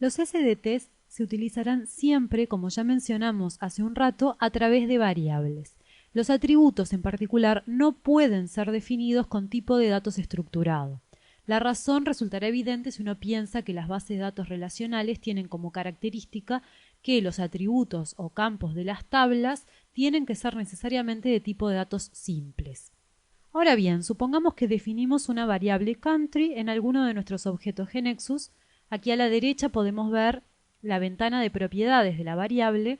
Los SDTs se utilizarán siempre, como ya mencionamos hace un rato, a través de variables. Los atributos en particular no pueden ser definidos con tipo de datos estructurado. La razón resultará evidente si uno piensa que las bases de datos relacionales tienen como característica que los atributos o campos de las tablas tienen que ser necesariamente de tipo de datos simples. Ahora bien, supongamos que definimos una variable country en alguno de nuestros objetos GeneXus. Aquí a la derecha podemos ver la ventana de propiedades de la variable,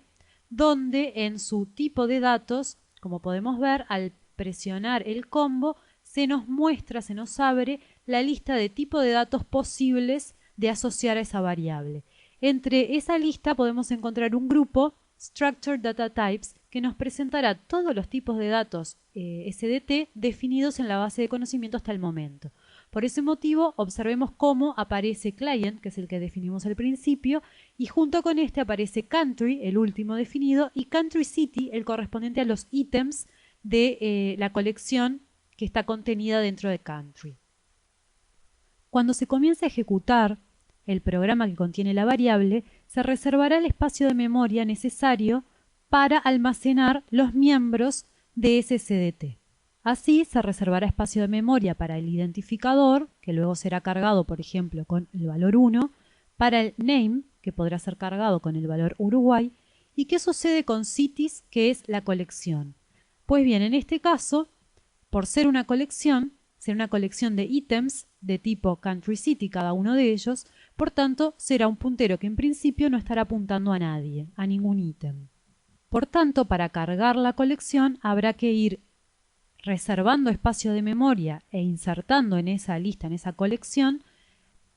donde en su tipo de datos, como podemos ver, al presionar el combo, se nos muestra, se nos abre la lista de tipo de datos posibles de asociar a esa variable. Entre esa lista podemos encontrar un grupo, Structured Data Types, que nos presentará todos los tipos de datos SDT definidos en la base de conocimiento hasta el momento. Por ese motivo, observemos cómo aparece Client, que es el que definimos al principio, y junto con este aparece Country, el último definido, y Country City, el correspondiente a los ítems de la colección que está contenida dentro de Country. Cuando se comience a ejecutar el programa que contiene la variable, se reservará el espacio de memoria necesario para almacenar los miembros de ese SDT. Así se reservará espacio de memoria para el identificador, que luego será cargado, por ejemplo, con el valor 1, para el name, que podrá ser cargado con el valor Uruguay, y qué sucede con cities, que es la colección. Pues bien, en este caso, por ser una colección de ítems de tipo country city cada uno de ellos, por tanto será un puntero que en principio no estará apuntando a nadie, a ningún ítem. Por tanto, para cargar la colección habrá que ir reservando espacio de memoria e insertando en esa lista, en esa colección,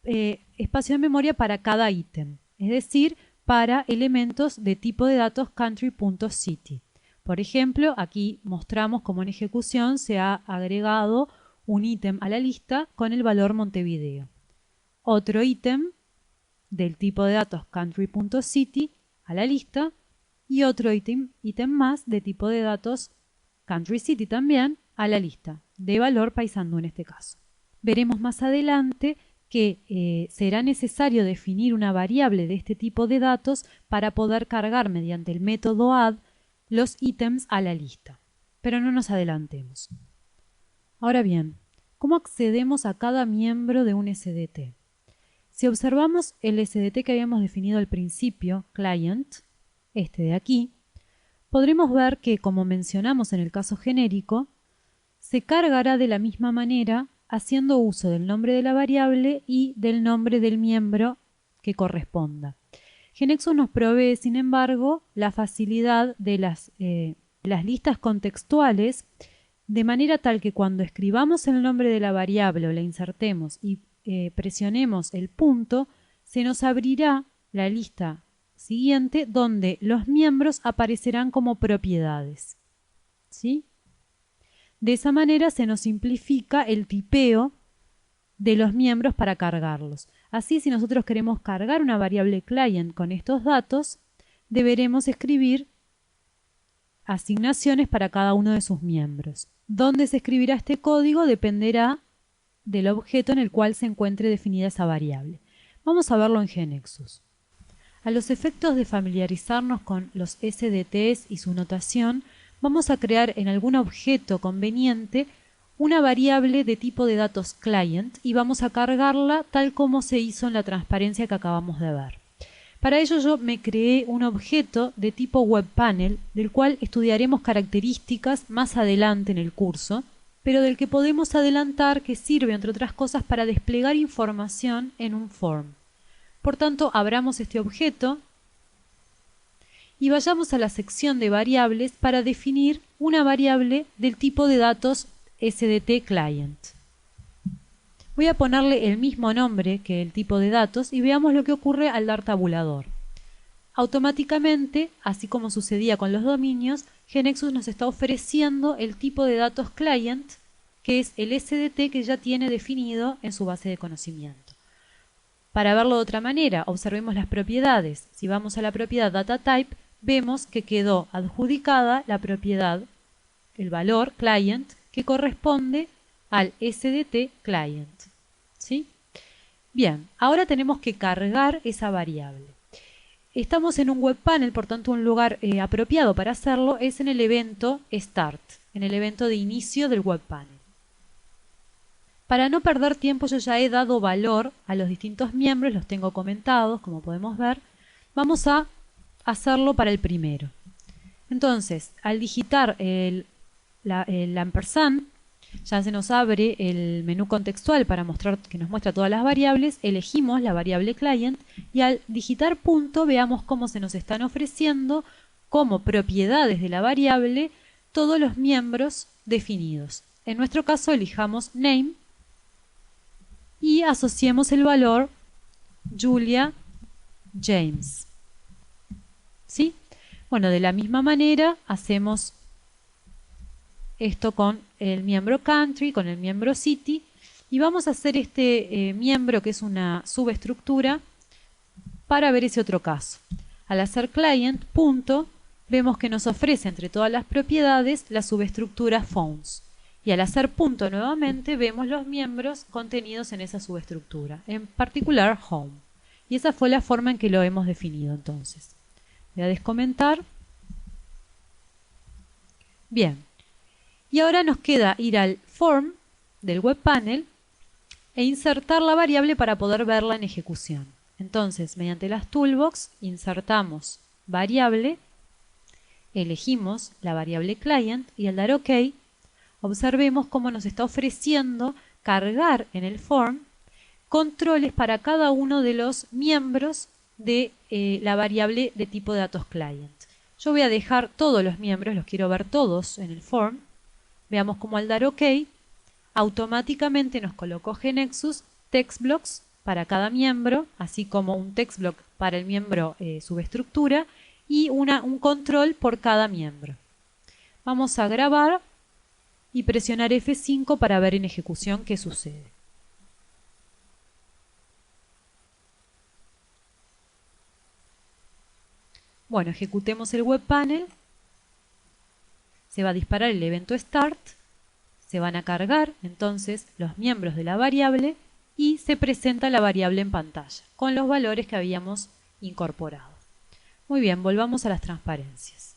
espacio de memoria para cada ítem, es decir, para elementos de tipo de datos country.city. Por ejemplo, aquí mostramos cómo en ejecución se ha agregado un ítem a la lista con el valor Montevideo. Otro ítem del tipo de datos country.city a la lista y otro ítem más de tipo de datos country city también a la lista, de valor Paysandú en este caso. Veremos más adelante que será necesario definir una variable de este tipo de datos para poder cargar mediante el método add los ítems a la lista. Pero no nos adelantemos. Ahora bien, ¿cómo accedemos a cada miembro de un SDT? Si observamos el SDT que habíamos definido al principio, client, este de aquí, podremos ver que, como mencionamos en el caso genérico, se cargará de la misma manera haciendo uso del nombre de la variable y del nombre del miembro que corresponda. GeneXus nos provee, sin embargo, la facilidad de las listas contextuales, de manera tal que cuando escribamos el nombre de la variable o la insertemos y presionemos el punto, se nos abrirá la lista siguiente donde los miembros aparecerán como propiedades. ¿Sí? De esa manera se nos simplifica el tipeo de los miembros para cargarlos. Así, si nosotros queremos cargar una variable client con estos datos, deberemos escribir asignaciones para cada uno de sus miembros. Dónde se escribirá este código dependerá del objeto en el cual se encuentre definida esa variable. Vamos a verlo en GeneXus. A los efectos de familiarizarnos con los SDTs y su notación, vamos a crear en algún objeto conveniente una variable de tipo de datos client y vamos a cargarla tal como se hizo en la transparencia que acabamos de ver. Para ello yo me creé un objeto de tipo webPanel, del cual estudiaremos características más adelante en el curso, pero del que podemos adelantar que sirve, entre otras cosas, para desplegar información en un form. Por tanto, abramos este objeto y vayamos a la sección de variables para definir una variable del tipo de datos SDT Client. Voy a ponerle el mismo nombre que el tipo de datos y veamos lo que ocurre al dar tabulador. Automáticamente, así como sucedía con los dominios, GeneXus nos está ofreciendo el tipo de datos Client, que es el SDT que ya tiene definido en su base de conocimiento. Para verlo de otra manera, observemos las propiedades. Si vamos a la propiedad DataType, vemos que quedó adjudicada la propiedad, el valor client, que corresponde al SDT client. ¿Sí? Bien, ahora tenemos que cargar esa variable. Estamos en un web panel, por tanto un lugar apropiado para hacerlo es en el evento Start, en el evento de inicio del web panel. Para no perder tiempo yo ya he dado valor a los distintos miembros, los tengo comentados, como podemos ver. Vamos a hacerlo para el primero. Entonces, al digitar el ampersand, ya se nos abre el menú contextual para mostrar que nos muestra todas las variables. Elegimos la variable client y al digitar punto veamos cómo se nos están ofreciendo como propiedades de la variable todos los miembros definidos. En nuestro caso elijamos name y asociemos el valor Julia James. ¿Sí? Bueno, de la misma manera hacemos esto con el miembro country, con el miembro city, y vamos a hacer este miembro que es una subestructura para ver ese otro caso. Al hacer client, punto, vemos que nos ofrece entre todas las propiedades la subestructura phones. Y al hacer punto nuevamente vemos los miembros contenidos en esa subestructura, en particular home. Y esa fue la forma en que lo hemos definido entonces. Voy a descomentar. Bien. Y ahora nos queda ir al form del web panel e insertar la variable para poder verla en ejecución. Entonces, mediante las toolbox, insertamos variable, elegimos la variable client y al dar OK, observemos cómo nos está ofreciendo cargar en el form controles para cada uno de los miembros de la variable de tipo de datos client. Yo voy a dejar todos los miembros, los quiero ver todos en el form. Veamos cómo al dar OK, automáticamente nos colocó GNexus text blocks para cada miembro, así como un text block para el miembro subestructura y un control por cada miembro. Vamos a grabar y presionar F5 para ver en ejecución qué sucede. Bueno, ejecutemos el web panel. Se va a disparar el evento start, se van a cargar entonces los miembros de la variable y se presenta la variable en pantalla con los valores que habíamos incorporado. Muy bien, volvamos a las transparencias.